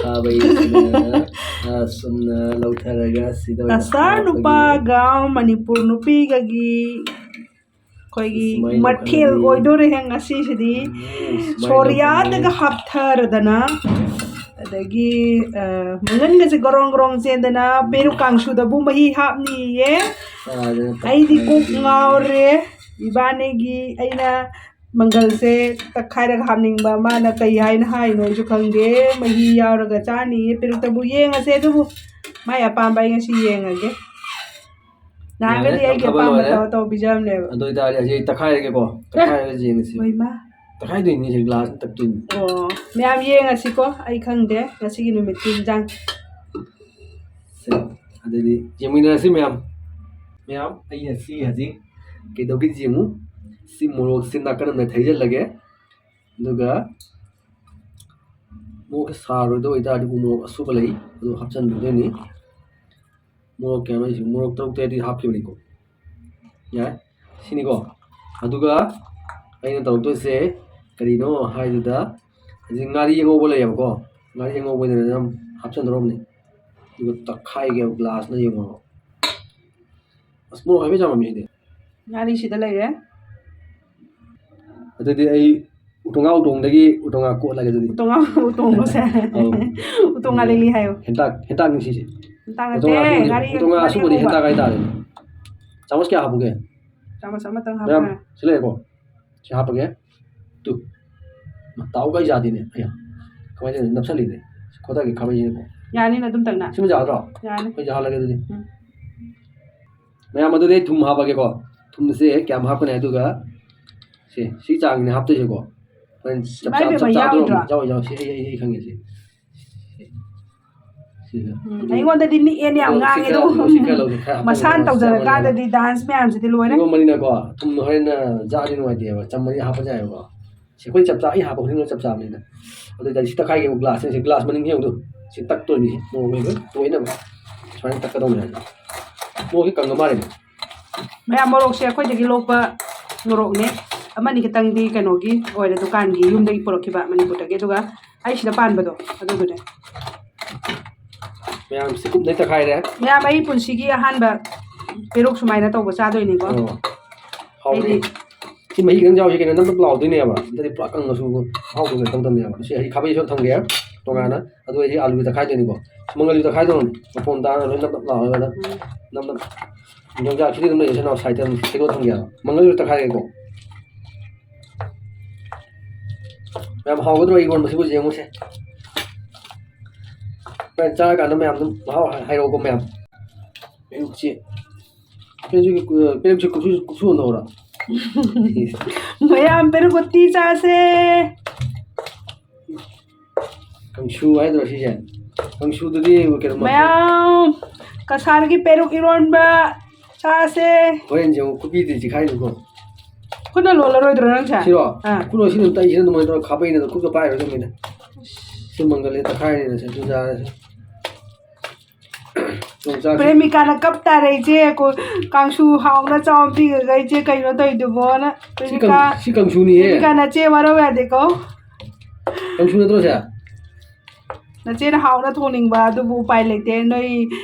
ꯈꯥꯕꯩꯁꯤꯅ ꯑꯁꯨꯝꯅ ꯂꯧꯊꯔꯒ ꯁꯤꯗ ꯑꯣꯏꯅ ꯅꯆꯥ ꯅꯨꯄꯥꯒ ꯃꯅꯤꯄꯨꯔ ꯅꯨꯄꯤꯒꯒꯤ ꯑꯩꯈꯣꯏꯒꯤ ꯃꯊꯦꯜ ꯑꯣꯏꯗꯣꯔꯦ ꯉꯁꯤꯁꯤꯗꯤ ꯁꯣꯔꯤꯌꯥꯗꯒ ꯍꯥꯞꯊꯔꯗꯅ ꯑꯗꯒꯤ ꯃꯪꯒꯟꯒꯁꯦ ꯒꯣꯔꯣꯡ ꯒꯣꯔꯣꯡ ꯆꯦꯟꯗꯅ ꯄꯦꯔꯨꯛ ꯀꯥꯡꯁꯨꯗꯕꯨ ꯃꯍꯤ ꯍꯥꯞꯅꯤꯌꯦ ꯑꯩꯗꯤ ꯀꯣꯛ ꯉꯥꯎꯔꯦ ꯏꯕꯥꯅꯤꯒꯤ ꯑꯩꯅ ꯃꯪꯒꯜꯁꯦ ꯇꯛꯈꯥꯏꯔꯒ ꯍꯥꯞꯅꯤꯡꯕ ꯃꯥꯅ ꯀꯩ ꯍꯥꯏꯅ ꯍꯥꯏꯅꯣ ꯑꯩꯁꯨ ꯈꯪꯗꯦ ꯃꯍꯤ ꯌꯥꯎꯔꯒ ꯆꯥꯅꯤꯌꯦ ꯄꯦꯔꯨꯛꯇꯕꯨ ꯌꯦꯡꯉꯁꯦ ꯑꯗꯨꯕꯨ ꯃꯥꯏ ꯑꯄꯥꯝꯕ ꯑꯩ ꯉꯁꯤ ꯌꯦꯡꯉꯒꯦ ꯅꯍꯥꯟꯒꯗꯤ ꯑꯩꯒꯤ ꯑꯄꯥꯝꯕ ꯇꯧꯔ ꯄꯤꯖꯕꯅꯦꯕ ꯑꯗꯨ ꯑꯣꯏꯇꯥꯔꯗꯤ ꯍꯧꯖꯤꯛ ꯇꯛꯈꯥꯏꯔꯒꯦꯀꯣ ꯇꯛꯈꯥꯏꯔꯒ ꯌꯦꯡꯉꯁꯤ ꯍꯣꯏꯃ ꯇꯛꯈꯥꯏꯗꯣꯏꯅꯤ ꯁꯤ ꯒ꯭ꯂꯥꯁꯅ ꯇꯛꯇꯣꯏꯅꯤ ꯑꯣ ꯃꯌꯥꯝ ꯌꯦꯡꯉꯁꯤꯀꯣ ꯑꯩ ꯈꯪꯗꯦ ꯉꯁꯤꯒꯤ ꯅꯨꯃꯤꯠꯀꯤ ꯏꯟꯖꯥꯡ ꯑꯗꯨꯗꯤ ꯌꯦꯡꯃꯤꯟꯅꯔꯁꯤ ꯃꯌꯥꯝ ꯑꯩꯅ ꯁꯤ ꯍꯧꯖꯤꯛ ꯀꯩꯗꯧꯒꯦ ꯌꯦꯡꯉꯨ ꯁꯤ ꯃꯣꯔꯣꯛꯁꯤ ꯅꯥꯀꯟ ꯑꯃꯗ ꯊꯩꯖꯤꯜꯂꯒꯦ ꯑꯗꯨꯒ ꯃꯣꯔꯣꯛꯁꯦ ꯁꯥꯔꯣꯏꯗꯕ ꯑꯣꯏꯇꯥꯔꯗꯤ ꯎ ꯃꯣꯔꯣꯛ ꯑꯁꯨꯕ ꯂꯩ ꯑꯗꯨ ꯍꯥꯞꯆꯤꯟꯕꯤꯗꯣꯏꯅꯤ ꯃꯣꯔꯣꯛ ꯀꯌꯥꯅꯣ ꯑꯩꯁꯨ ꯃꯣꯔꯣꯛ 6-7ꯗꯤ ꯍꯥꯞꯈꯤꯕꯅꯤꯀꯣ ꯌꯥꯏ ꯁꯤꯅꯤꯀꯣ ꯑꯗꯨꯒ ꯑꯩꯅ ꯇꯧꯔꯛꯇꯣꯏꯁꯦ ꯀꯔꯤꯅꯣ ꯍꯥꯏꯗꯨꯗ ꯍꯧꯖꯤꯛ ꯉꯥꯔꯤ ꯑꯉꯧꯕ ꯂꯩꯌꯦꯕꯀꯣ ꯉꯥꯔꯤ ꯑꯉꯧꯕꯗꯨꯅ ꯌꯥꯝ ꯍꯥꯞꯆꯤꯟꯗꯧꯔꯕꯅꯤ ꯑꯗꯨꯒ ꯇꯛꯈꯥꯏꯒꯦꯕ ꯒ꯭ꯂꯥꯁꯅ ꯌꯦꯡꯉꯣ ꯑꯁ ꯃꯣꯔꯣꯛ ꯍꯥꯏꯐꯦꯠ ꯆꯥꯃꯝꯃꯤꯁꯤꯗꯤ ꯉꯥꯔꯤꯁꯤꯗ ꯂꯩꯔꯦ ꯑꯗꯨꯗꯤ ꯑꯩ ꯎꯇꯣꯡꯉꯥ ꯀꯣꯠꯂꯒꯦ ꯑꯗꯨꯗꯤ ꯎꯇꯣꯡꯂꯣꯁꯦ ꯎꯇꯣꯡ ꯉꯥꯂꯤꯂꯤ ꯍꯥꯏꯌꯣ ꯍꯦꯟꯇꯥꯛꯅꯤ ꯁꯤꯁꯦ ꯉꯥꯔꯤ ꯎꯇꯣꯡꯉꯥ ꯑꯁꯨꯕꯗꯤ ꯍꯦꯟꯇꯥꯛ ꯍꯥꯏꯇꯥꯔꯦ ꯆꯥꯃꯁ ꯀꯌꯥ ꯍꯥꯞꯄꯨꯒꯦ ꯆꯥꯃꯁ ꯑꯃꯇꯪ ꯃꯌꯥꯝ ꯍꯥꯞꯄ ꯁꯤ ꯂꯩꯔꯦꯀꯣ ꯁꯤ ꯍꯥꯞꯄꯒꯦ ꯇꯨ ꯇꯥꯎꯒ ꯑꯩ ꯌꯥꯗꯦꯅꯦ ꯑꯩꯌꯥ ꯀꯃꯥꯏꯅ ꯇꯧꯅꯤ ꯅꯞꯁꯜꯂꯤꯅꯦ ꯈꯣꯠꯇꯒꯤ ꯈꯥꯕꯩꯁꯤꯅꯀꯣ ꯌꯥꯅꯤꯅ ꯑꯗꯨꯝ ꯇꯪꯅ ꯁꯤꯃ ꯌꯥꯒꯗ꯭ꯔꯣ ꯌꯥꯅꯤ ꯑꯩ ꯌꯥꯍꯜꯂꯒꯦ ꯑꯗꯨꯗꯤ ꯃꯌꯥꯝ ꯑꯗꯨꯗꯤ ꯊꯨꯝ ꯍꯥꯞꯄꯒꯦꯀꯣ ꯊꯨꯝꯁꯦ ꯀꯌꯥꯝ ꯍꯥꯞꯀꯅꯤ ꯑꯗꯨꯒ ꯁꯤ ꯆꯥꯡꯅꯦ ꯍꯥꯞꯇꯣꯏꯁꯦꯀꯣ ꯍꯣꯔꯦꯟ ꯏꯃꯥ ꯏꯕꯦꯝꯃ ꯆꯥꯗꯣꯔꯝꯃꯤ ꯌꯥꯎꯔꯣꯏꯗ꯭ꯔꯣ ꯌꯥꯎꯋꯤ ꯌꯥꯎꯋꯤ ꯁꯤ ꯑꯩ ꯈꯪꯉꯦ ꯁꯤꯒ ꯑꯩꯉꯣꯟꯗꯗꯤ ꯅꯤꯛꯑꯦꯅ ꯌꯥꯝ ꯉꯥꯡꯉꯦ ꯑꯗꯨ ꯁꯤ ꯈꯔ ꯂꯧꯁꯦ ꯈꯔ ꯃꯁꯥꯅ ꯍꯥꯞꯆꯟꯒꯦ ꯇꯧꯖꯔꯀꯥꯟꯗꯗꯤ ꯗꯥꯟꯁ ꯃꯌꯥꯝꯁꯤꯗꯤ ꯂꯣꯏꯔꯦ ꯏꯔꯣꯝꯕꯅꯤꯅꯀꯣ ꯊꯨꯝ ꯍꯣꯔꯦꯟ ꯆꯥꯗꯤ ꯅꯨꯡꯉꯥꯏꯇꯦꯕ ꯆꯝꯃꯗꯤ ꯍꯥꯞꯄ ꯌꯥꯏꯕꯀꯣ ꯁꯤ ꯑꯩꯈꯣꯏ ꯆꯞ ꯆꯥ ꯑꯩ ꯍꯥꯞꯄ ꯈꯨꯗꯤꯡꯃꯛ ꯆꯞ ꯆꯥꯕꯅꯤꯅ ꯑꯗꯨ ꯑꯣꯏꯇꯥꯔꯗꯤ ꯁꯤ ꯇꯛꯈꯥꯏꯒꯦꯕ ꯒ꯭ꯂꯥꯁꯁꯦ ꯁꯤ ꯒ꯭ꯂꯥꯁ ꯃꯅꯤꯡ ꯌꯦꯡꯉꯨꯗꯨ ꯁꯤ ꯇꯛꯇꯣꯏꯅꯤ ꯃꯣꯔꯣꯛ ꯇꯣꯏꯅꯕ ꯁꯨꯃꯥꯏꯅ ꯇꯛꯀꯗꯧꯅꯤ ꯍꯥꯏꯁꯦ ꯃꯣꯔꯣꯛꯁꯤ ꯀꯪꯉ ꯃꯥꯜꯂꯦꯅꯦ ꯃꯌꯥꯝ ꯃꯣꯔꯣꯛꯁꯦ ꯑꯩꯈꯣꯏꯗꯒꯤ ꯂꯣꯛꯄ ꯃꯣꯔꯣꯛꯅꯦ ꯑꯃꯅꯤ ꯈꯤꯇꯪꯗꯤ ꯀꯩꯅꯣꯒꯤ ꯑꯣꯏꯔꯦ ꯗꯨꯀꯥꯟꯒꯤ ꯌꯨꯝꯗꯒꯤ ꯄꯨꯔꯛꯈꯤꯕ ꯃꯅꯤꯄꯨꯔꯗꯒꯤ ꯑꯗꯨꯒ ꯑꯩ ꯁꯤꯗ ꯄꯥꯟꯕꯗꯣ ꯑꯗꯨꯗꯨꯅꯦ ꯃꯌꯥꯝ ꯁꯤ ꯀꯨꯞꯅ ꯇꯛꯈꯥꯏꯔꯦ ꯃꯌꯥꯝ ꯑꯩ ꯄꯨꯟꯁꯤꯒꯤ ꯑꯍꯥꯟꯕ ꯄꯦꯔꯨꯛ ꯁꯨꯃꯥꯏꯅ ꯇꯧꯕ ꯆꯥꯗꯣꯏꯅꯤꯀꯣ ꯍꯥꯎꯕꯅꯤ ꯑꯩꯗꯤ ꯁꯤ ꯃꯍꯤ ꯈꯤꯇꯪ ꯌꯥꯎꯁꯤ ꯀꯩꯅꯣ ꯅꯞ ꯅꯞ ꯂꯥꯎꯗꯣꯏꯅꯦꯕ ꯑꯗꯨꯗꯤ ꯄꯨꯔꯥ ꯀꯪꯉꯁꯨ ꯃꯍꯥꯎꯗꯣ ꯀꯩꯅꯣ ꯇꯧꯗꯕꯅꯦꯕ ꯁꯤ ꯑꯩ ꯈꯥꯕꯩꯁꯨ ꯊꯝꯒꯦ ꯇꯣꯉꯥꯟꯅ ꯑꯗꯨ ꯑꯩꯗꯤ ꯑꯥꯂꯨ ꯇꯛꯈꯥꯏꯗꯣꯏꯅꯤꯀꯣ ꯃꯪꯒꯜꯁꯨ ꯇꯛꯈꯥꯏꯗꯧꯅꯤ ꯃꯐꯣꯟ ꯇꯥꯔꯒ ꯂꯣꯏ ꯅꯞ ꯅꯞ ꯂꯥꯎꯔꯒ ꯅꯞ ꯅꯞ ꯌꯣꯡꯆꯥꯛꯁꯤꯗꯤ ꯑꯗꯨꯝ ꯂꯩꯔꯁꯅꯣ ꯁꯥꯏꯗ ꯑꯗꯨꯝ ꯁꯦꯝꯗꯣꯛ ꯊꯝꯒꯦꯕ ꯃꯪꯒꯜꯁꯨ ꯇꯛꯈꯥꯏꯔꯦꯀꯣ ꯃꯌꯥꯝ ꯍꯥꯎꯒꯗ꯭ꯔꯣ ꯏꯔꯣꯟꯕꯁꯤꯕꯨ ꯌꯦꯡꯉꯨꯁꯦ ꯍꯣꯔꯦꯟ ꯆꯥꯔꯀꯥꯟꯗ ꯃꯌꯥꯝ ꯑꯗꯨꯝ ꯃꯍꯥꯎ ꯍꯥꯏꯔꯛꯑꯣꯀꯣ ꯃꯌꯥꯝ ꯄꯦꯔꯨꯛꯁꯤ ꯀꯨꯞꯁꯨ ꯍꯣꯟꯗꯧꯔꯥ ꯃꯌꯥꯝ ꯄꯦꯔꯨꯛ ꯎꯇꯤ ꯆꯥꯁꯦ ꯀꯥꯡꯁꯨ ꯍꯥꯏꯗ꯭ꯔꯣ ꯁꯤꯁꯦ ꯀꯥꯡꯁꯨꯗꯨꯗꯤ ꯀꯩꯅꯣ ꯃꯌꯥꯝ ꯀꯁꯥꯔꯒꯤ ꯄꯦꯔꯨꯛ ꯏꯔꯣꯟꯕ ꯆꯥꯁꯦ ꯍꯣꯔꯦꯟꯁꯦ ꯑꯃꯨꯛ ꯈꯨꯕꯤꯗꯤ ꯆꯤꯈꯥꯏꯅꯨꯀꯣ ꯈꯨꯠꯅ ꯂꯣꯜꯂꯔꯣꯏꯗ꯭ꯔꯣ ꯅꯪꯁꯦ ꯁꯤꯔꯣ ꯑꯥ ꯈꯨꯠꯅ ꯁꯤꯅ ꯇꯩꯁꯤꯅ ꯑꯗꯨꯃꯥꯏꯅ ꯇꯧꯔꯒ ꯈꯥꯕꯩꯅ ꯈꯨꯠꯇ ꯄꯥꯏꯔꯣꯏꯗꯕꯅꯤꯅ ꯁꯤ ꯃꯪꯒꯜꯁꯦ ꯇꯛꯈꯥꯏꯔꯤꯅ ꯁꯤ ꯆꯥꯔꯁꯦ ꯄ꯭ꯔꯦꯃꯤꯀꯥꯅ ꯀꯞ ꯇꯥꯔꯦ ꯏꯆꯦ ꯀꯥꯡꯁꯨ ꯍꯥꯎꯅ ꯆꯥꯎꯅ ꯄꯤꯈ꯭ꯔꯒ ꯏꯆꯦ ꯀꯩꯅꯣ ꯇꯧꯔꯤꯗꯨꯕꯣꯅ ꯄ꯭ꯔꯦꯃꯤꯀꯥ ꯁꯤ ꯀꯥꯡꯁꯨꯅꯤꯍꯦ ꯄ꯭ꯔꯦꯃꯤꯀꯥ ꯅꯆꯦ ꯋꯥꯔꯧ ꯌꯥꯗꯦꯀꯣ ꯀꯥꯡꯁꯨ ꯅꯠꯇ꯭ꯔꯣ ꯁꯦ ꯅꯆꯦꯅ ꯍꯥꯎꯅ ꯊꯣꯡꯅꯤꯡꯕ ꯑꯗꯨꯕꯨ ꯎꯄꯥꯏ ꯂꯩꯇꯦ ꯅꯣꯏ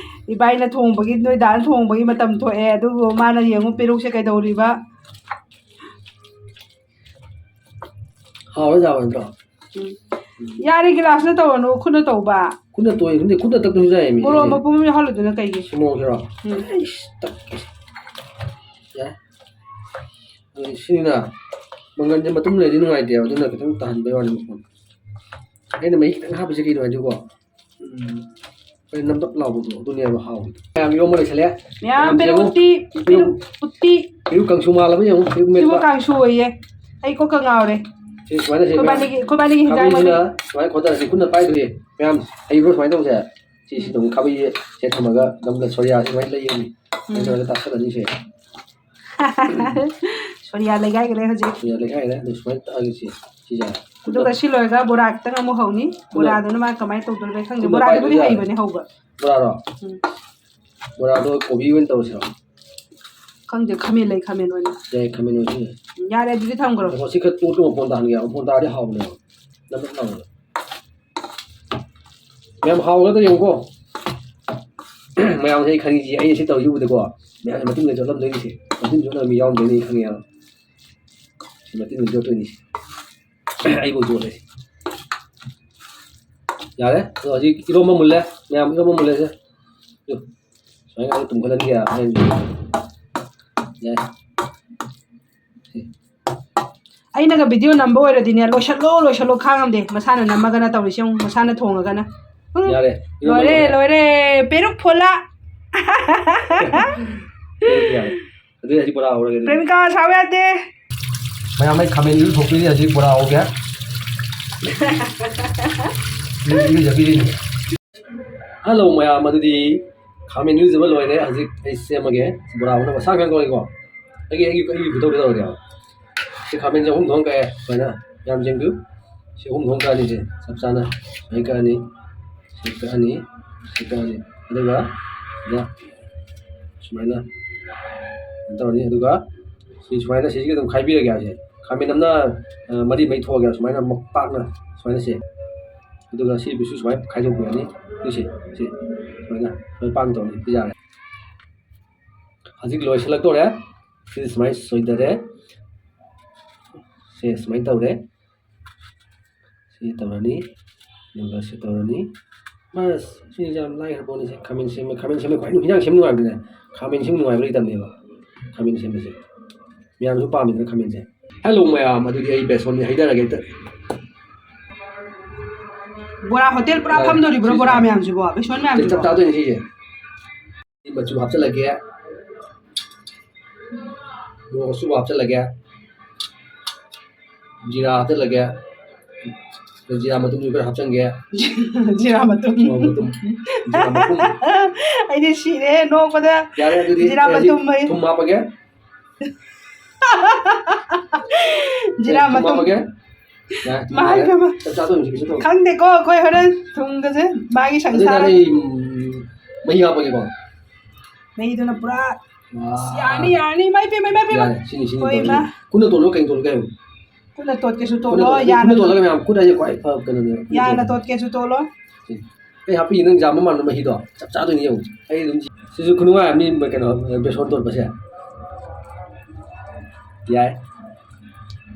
ꯏꯕꯥꯏꯅ ꯊꯣꯡꯕꯒꯤ ꯅꯣꯏ ꯗꯥꯅ ꯊꯣꯡꯕꯒꯤ ꯃꯇꯝ ꯊꯣꯛꯑꯦ ꯑꯗꯨꯕꯨ ꯃꯥꯅ ꯌꯦꯡꯉꯨ ꯄꯦꯔꯨꯛꯁꯦ ꯀꯩꯗꯧꯔꯤꯕ ꯍꯥꯎꯔ ꯆꯥꯕ ꯅꯠꯇ꯭ꯔꯣ ꯌꯥꯔꯦ ꯒꯤꯂꯥꯁꯅ ꯇꯧꯔꯅꯨ ꯈꯨꯠꯅ ꯇꯧꯕ ꯈꯨꯠꯅ ꯇꯣꯏ ꯈꯨꯠꯅ ꯈꯨꯠꯅ ꯇꯛꯇꯁꯨ ꯌꯥꯏ ꯃꯤ ꯃꯣꯔꯣꯛ ꯃꯄꯨꯝ ꯑꯃ ꯌꯥꯎꯍꯜꯂꯨꯗꯅ ꯀꯩꯒꯤ ꯁꯨꯃꯣꯛꯁꯤꯔꯣ ꯇꯛꯀꯦ ꯌꯥꯏ ꯑꯗꯨ ꯁꯤꯅꯤꯅ ꯃꯪꯒꯟꯁꯦ ꯃꯇꯨꯝ ꯂꯩꯔꯗꯤ ꯅꯨꯡꯉꯥꯏꯇꯦꯕ ꯑꯗꯨꯅ ꯈꯤꯇꯪ ꯇꯥꯍꯟꯕꯩ ꯋꯥꯅꯤ ꯃꯐꯣꯟ ꯑꯩꯅ ꯃꯍꯤ ꯈꯤꯇꯪ ꯍꯥꯞꯄꯁꯦ ꯀꯩꯅꯣ ꯍꯥꯏꯗꯤꯀꯣ ꯅꯞ ꯅꯞ ꯂꯥꯎꯕꯗꯣ ꯑꯗꯨꯅꯦꯕ ꯍꯥꯎꯕꯗꯣ ꯃꯌꯥꯝ ꯏꯔꯣꯝꯕ ꯂꯣꯏꯁꯤꯜꯂꯦ ꯃꯌꯥꯝ ꯄꯦꯔꯨꯛ ꯎꯇꯤ ꯄꯦꯔꯨꯛ ꯀꯥꯡꯁꯨ ꯃꯥꯜꯂꯕ ꯌꯦꯡꯉꯨ ꯄꯦꯔꯨꯛ ꯁꯤꯕꯨ ꯃꯦꯠꯄ ꯀꯥꯡꯁꯨ ꯑꯣꯏꯌꯦ ꯑꯩ ꯀꯣꯛꯀ ꯉꯥꯎꯔꯦ ꯁꯤ ꯁꯨꯃꯥꯏꯅ ꯁꯤ ꯑꯩꯈꯣꯏꯕꯥꯅꯤꯒꯤ ꯍꯤꯟꯖꯥꯡ ꯈꯥꯕꯩꯁꯤꯅ ꯃꯃꯤꯡ ꯁꯨꯃꯥꯏꯅ ꯈꯣꯠꯇꯔꯁꯤ ꯈꯨꯠꯅ ꯄꯥꯏꯗꯣꯏꯅꯤ ꯃꯌꯥꯝ ꯍꯩꯕ꯭ꯔꯣ ꯁꯨꯃꯥꯏꯅ ꯇꯧꯁꯦ ꯁꯤꯗ ꯑꯃꯨꯛ ꯈꯥꯕꯩꯁꯦ ꯁꯦ ꯊꯝꯃꯒ ꯅꯝꯅ ꯁꯣꯔꯤꯌꯥ ꯁꯨꯃꯥꯏꯅ ꯂꯩꯒꯅꯤ ꯅꯠꯇ꯭ꯔꯒ ꯇꯥꯁꯜꯂꯅꯤ ꯁꯦ ꯁꯣꯔꯤꯌꯥ ꯂꯩꯒꯥꯏꯒꯔꯦ ꯍꯧꯖꯤꯛ ꯁꯣꯔꯤꯌꯥ ꯂꯩꯈꯥꯏꯔꯦ ꯑꯗꯨ ꯁꯨꯃꯥꯏꯅ ꯇꯛꯑꯒ ꯁꯤꯁꯦ ꯑꯗꯨꯒ ꯁꯤ ꯂꯣꯏꯔꯒ ꯕꯣꯔꯥ ꯈꯤꯇꯪ ꯑꯃꯨꯛ ꯍꯧꯅꯤ ꯕꯣꯔꯥꯗꯨꯅ ꯃꯥ ꯀꯃꯥꯏꯅ ꯇꯧꯗꯣꯏꯅꯣ ꯈꯪꯗꯦ ꯕꯣꯔꯥꯗꯨꯕꯨꯗꯤ ꯍꯩꯕꯅꯦ ꯍꯧꯕ ꯕꯣꯔꯥꯔꯣ ꯕꯣꯔꯥꯗꯣ ꯀꯣꯕꯤ ꯑꯣꯏꯅ ꯇꯧꯔꯁꯤꯔꯣ ꯈꯪꯗꯦ ꯈꯥꯃꯦꯟ ꯂꯩ ꯈꯥꯃꯦꯟ ꯑꯣꯏꯅ ꯌꯥꯏ ꯈꯥꯃꯦꯟ ꯑꯣꯏꯁꯨ ꯌꯥꯏ ꯌꯥꯔꯦ ꯑꯗꯨꯗꯤ ꯊꯝꯈ꯭ꯔꯣ ꯁꯤ ꯈꯔ ꯇꯣꯠꯇꯣ ꯃꯐꯣꯟ ꯇꯥꯍꯟꯒꯦ ꯃꯐꯣꯟ ꯇꯥꯔꯗꯤ ꯍꯥꯎꯕꯅꯦꯕ ꯅꯞ ꯅꯞ ꯂꯥꯎꯕꯗꯣ ꯃꯌꯥꯝ ꯍꯥꯎꯒꯗ꯭ꯔ ꯌꯦꯡꯉꯨꯀꯣ ꯃꯌꯥꯝꯁꯦ ꯑꯩ ꯈꯪꯉꯤꯁꯤ ꯑꯩꯅ ꯁꯤ ꯇꯧꯔꯤꯁꯤ ꯎꯕꯗꯀꯣ ꯃꯌꯥꯝꯁꯦ ꯃꯇꯨꯡꯗ ꯆꯣꯠꯂꯝꯗꯣꯏꯅꯤꯁꯦ ꯃꯇꯨꯡ ꯆꯣꯠꯂꯒ ꯃꯤ ꯌꯥꯎꯔꯝꯗꯣꯏꯅꯤ ꯑꯩ ꯈꯪꯉꯦꯕ ꯁꯤ ꯃꯇꯨꯡꯗ ꯆꯣꯠꯇꯣꯏꯅꯤꯁꯦ ꯑꯩꯕꯨ ꯆꯣꯠꯂꯦ ꯌꯥꯔꯦ ꯑꯗꯣ ꯍꯧꯖꯤꯛ ꯏꯔꯣꯝꯕ ꯃꯨꯜꯂꯦ ꯃꯌꯥꯝ ꯏꯔꯣꯝꯕ ꯃꯨꯜꯂꯦꯁꯦ ꯁꯨꯃꯥꯏꯅ ꯇꯨꯝꯈꯠꯍꯟꯒꯦ ꯌꯥꯏ ꯑꯩꯅꯒ ꯚꯤꯗꯤꯑꯣ ꯅꯝꯕ ꯑꯣꯏꯔꯗꯤꯅꯦ ꯂꯣꯏꯁꯜꯂꯣ ꯈꯥꯡꯉꯝꯗꯦ ꯃꯁꯥꯅ ꯅꯝꯃꯒꯅ ꯇꯧꯔꯤꯁꯦ ꯑꯃꯨꯛ ꯃꯁꯥꯅ ꯊꯣꯡꯉꯒꯅ ꯌꯥꯔꯦ ꯂꯣꯏꯔꯦ ꯄꯦꯔꯨꯛ ꯐꯣꯜꯂꯥ ꯌꯥꯔꯦ ꯑꯗꯨꯗꯤ ꯍꯧꯖꯤꯛ ꯕꯣꯔꯥ ꯍꯧꯔꯒꯦ ꯄ꯭ꯔꯦꯃꯤꯀꯥ ꯁꯥꯎꯕ ꯌꯥꯗꯦ ꯃꯌꯥꯝ ꯑꯩ ꯈꯥꯃꯦꯟ ꯏꯔꯨ ꯊꯣꯛꯄꯤꯔꯤ ꯍꯧꯖꯤꯛ ꯕꯣꯔꯥ ꯍꯧꯒꯦ ꯍꯜꯂꯣ ꯃꯌꯥꯝ ꯑꯗꯨꯗꯤ ꯈꯥꯃꯦꯟ ꯏꯔꯨꯖꯕ ꯂꯣꯏꯔꯦ ꯍꯧꯖꯤꯛ ꯑꯩ ꯁꯦꯝꯃꯒꯦ ꯕꯣꯔꯥ ꯍꯧꯅꯕ ꯁꯥ ꯈꯪ ꯀꯧꯏꯀꯣ ꯑꯩꯒꯤ ꯈꯨꯇꯧꯗ ꯇꯧꯔꯒꯦꯕ ꯁꯤ ꯈꯥꯃꯦꯟꯁꯦ 3 ꯊꯣꯡ ꯀꯛꯑꯦ ꯁꯨꯃꯥꯏꯅ ꯌꯥꯝ ꯌꯦꯡꯕꯤꯌꯨ ꯁꯤ 3 ꯊꯣꯡ ꯀꯛꯑꯅꯤꯁꯦ ꯆꯞ ꯆꯥꯅ ꯁꯨꯃꯥꯏꯅ ꯀꯛꯑꯅꯤ ꯁꯤ ꯀꯛꯑꯅꯤ ꯁꯤ ꯀꯛꯑꯅꯤ ꯑꯗꯨꯒ ꯁꯤꯗ ꯁꯨꯃꯥꯏꯅ ꯇꯧꯔꯅꯤ ꯑꯗꯨꯒ ꯁꯤ ꯁꯨꯃꯥꯏꯅ ꯁꯤꯁꯤꯒ ꯑꯗꯨꯝ ꯈꯥꯏꯕꯤꯔꯒꯦ ꯍꯥꯏꯁꯦ ꯈꯥꯃꯦꯟ ꯑꯃꯅ ꯃꯔꯤ ꯊꯣꯛꯑꯒꯦ ꯁꯨꯃꯥꯏꯅ ꯄꯥꯛꯅ ꯁꯨꯃꯥꯏꯅ ꯁꯦ ꯑꯗꯨꯒ ꯁꯤꯕꯨꯁꯨ ꯁꯨꯃꯥꯏꯅ ꯈꯥꯏꯗꯣꯛꯄꯤꯔꯅꯤ ꯁꯤ ꯁꯨꯃꯥꯏꯅ ꯄꯥꯛꯅ ꯇꯧꯔꯅꯤ ꯁꯤ ꯌꯥꯔꯦ ꯍꯧꯖꯤꯛ ꯂꯣꯏꯁꯤꯜꯂꯛꯇꯣꯔꯦ ꯁꯤꯁꯦ ꯁꯨꯃꯥꯏꯅ ꯁꯣꯏꯗꯔꯦ ꯁꯤ ꯁꯨꯃꯥꯏꯅ ꯇꯧꯔꯦ ꯁꯤ ꯇꯧꯔꯅꯤ ꯑꯗꯨꯒ ꯁꯤ ꯇꯧꯔꯅꯤ ꯕꯁ ꯁꯤꯁꯦ ꯌꯥꯝ ꯂꯥꯏꯈ꯭ꯔ ꯄꯣꯠꯅꯤꯁꯦ ꯈꯥꯃꯦꯟ ꯁꯦꯝꯕ ꯈ꯭ꯋꯥꯏ ꯍꯤꯟꯖꯥꯡ ꯁꯦꯝꯕ ꯅꯨꯡꯉꯥꯏꯕꯗꯅꯦ ꯈꯥꯃꯦꯟ ꯁꯦꯝꯕ ꯅꯨꯡꯉꯥꯏꯕ ꯂꯩꯇꯕꯅꯦꯕ ꯈꯥꯃꯦꯟ ꯁꯦꯝꯕꯁꯦ ꯃꯌꯥꯝꯁꯨ ꯄꯥꯝꯃꯤꯗꯅ ꯈꯥꯃꯦꯟꯁꯦ hello mayam adudi ai beson ni haidara ge ta bora hotel pura pham dori bro bora me am jibo beson me am chap jibo ta to ni ji ni machu hap chala ge mo su hap chala ge jira hap chala ge jira matum ni hap chang ge jira matum matum jira matum ai ni si re no pada yare adudi jira matum mai tum ma pa ge jira matum ge ya mai ga ma chap ta to ni ji to khang de ko koi horan thung ga je magi sang sa mai ha pa ge ba nei do na pura wah yani yani mai pe ya sini sini Oi, ma. kuna to lo kai to lo kai kuna tot ke su to kuna lo ya kuna na to lo kai am kuna ye kwai pa kana ne ya na tot ke su to lo ai happy nang jam man ma hi do chap cha to ni yo ai dum si su kunu wa ni ma kana be son to ba se ya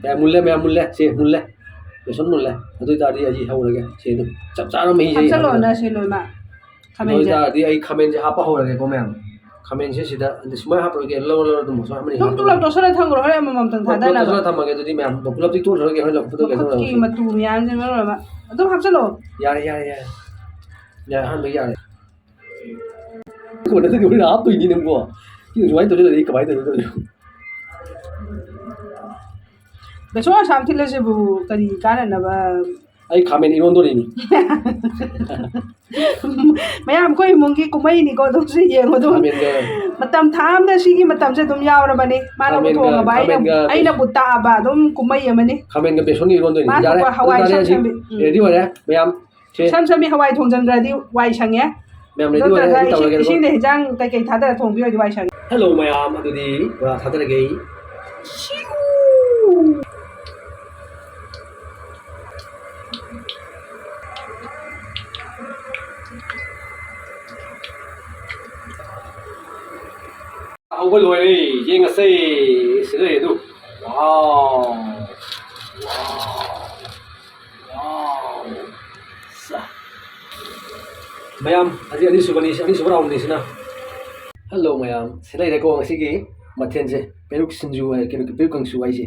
ya mulle me mulle se mulle be son mulle adu ta ri aji haw lage se do chap cha ma hi ham je sa lo na se lo ma khamen noi je ta di ai khamen je ha pa haw lage ko me khamen se sida smai ha pa ge lo lo dum so ma ni tum tu lam to sara thang ro hare ma mam tang tha da na तो थमा के तो ma'am popular ती तो रगे हो लग तो के khut ki ma tu mi an je ma ro ma to ham sa lo यार यार यार यार हां भैया को ने तो के आप तो नहीं नंगो कि जो आई तो ले के भाई तो be so sam thile se bu kari kana na ba I खामेन iron तो नहीं mayam ko imong gi kumai ni ko dum si ye mo dum खामेन का matam tham da si gi matam se dum yaw ra ba ni ma na bu Khamen thong ga- ba Khamen ga- ai na bu ta ba dum kumai ya ma ni खामेन का बेसन iron तो नहीं मा यार तो हवाई जी sam ready हो रहा है मैम से sam sam mi hawai thong jan ra di wai sang ye ma'am do ready हो ta रहा ga है तो लगे ising de jang kai kai tha da thong bi di wai sang hello ma'am अदुदी बड़ा था लगे Không có lùi đi, riêng là xây sửa này đủ. Wow. Wow. Sa. Mayam, ani suba raun ni sina. Hello mayam, sila ida ko sige mathen je. Peruk sinju ay kinu peruk kang su ay je.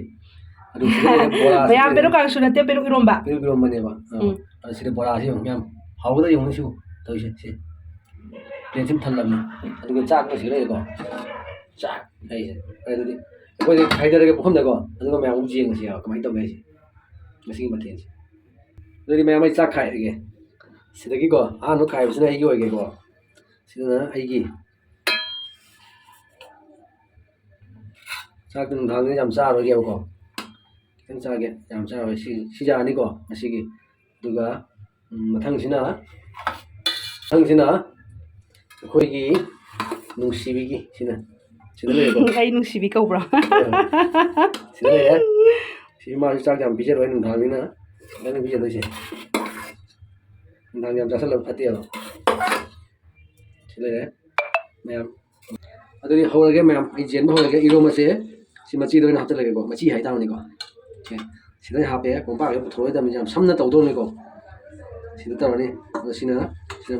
Adu sila bola. mayam pero kang su na te pero irom ba Peruk rom mane ba. Adu sila bola si mayam. Hau da yung su. Tau je se. Pletim than lam. Adu ko chak ko sila ko. Chak. Ai adu di. Ko ni khai da ke phom da ko. Adu ko mayam ji ng sia. Kamai tau ge si. Masing mathen je. Adu di mayam ai chak khai ge. Sila ki ko. Ano khai sila ai ge ko. Sila na ai gi. ꯆꯥꯛ ꯅꯨꯡꯗꯥꯡꯗ ꯌꯥꯝ ꯆꯥꯔꯣꯏꯒꯦꯕꯀꯣ ꯈꯤꯇꯪ ꯆꯥꯒꯦ ꯌꯥꯝ ꯆꯥꯔꯣꯏ ꯁꯤ ꯆꯥꯔꯅꯤꯀꯣ ꯉꯁꯤꯒꯤ ꯑꯗꯨꯒ ꯃꯊꯪꯁꯤꯅ ꯑꯩꯈꯣꯏꯒꯤ ꯅꯨꯡꯁꯤꯕꯤꯒꯤ sida ꯂꯩꯔꯦꯀꯣ ai nung sibi ka bro sida ꯂꯩꯔꯦ ꯁꯤ ꯃꯥꯁꯨ ꯆꯥꯛ ꯌꯥꯝ ꯄꯤꯖꯔꯣꯏ ꯅꯨꯡꯗꯥꯡꯅꯤꯅ ꯈꯤꯇꯪ ꯄꯤꯖꯗꯣꯏꯁꯦ ꯅꯨꯡꯗꯥꯡ ꯌꯥꯝ ꯆꯥꯁꯜꯂꯒ ꯐꯠꯇꯦꯕ ꯁꯤ ꯂꯩꯔꯦ ꯃꯌꯥꯝ ꯑꯗꯨꯗꯤ ꯍꯧꯔꯒꯦ ꯃꯌꯥꯝ ꯑꯩ ꯖꯦꯟꯕ ꯍꯧꯔꯒꯦ ꯏꯔꯣꯝꯕꯁꯦ ꯁꯤ ꯃꯆꯤꯗ ꯑꯣꯏꯅ ꯍꯥꯞꯆꯤꯜꯂꯒꯦꯀꯣ ꯃꯆꯤ ꯍꯥꯏꯇꯥꯕꯅꯤꯀꯣ ꯁꯤꯗ ꯍꯥꯞꯄꯦ ꯀꯣꯝꯄꯥꯛꯁꯦ ꯄꯨꯊꯣꯛꯑꯣꯏꯗꯕꯅꯤ ꯌꯥꯝ ꯁꯝꯅ ꯇꯧꯗꯧꯅꯤꯀꯣ ꯁꯤꯗ ꯇꯧꯔꯅꯤ ꯑꯗꯣ sina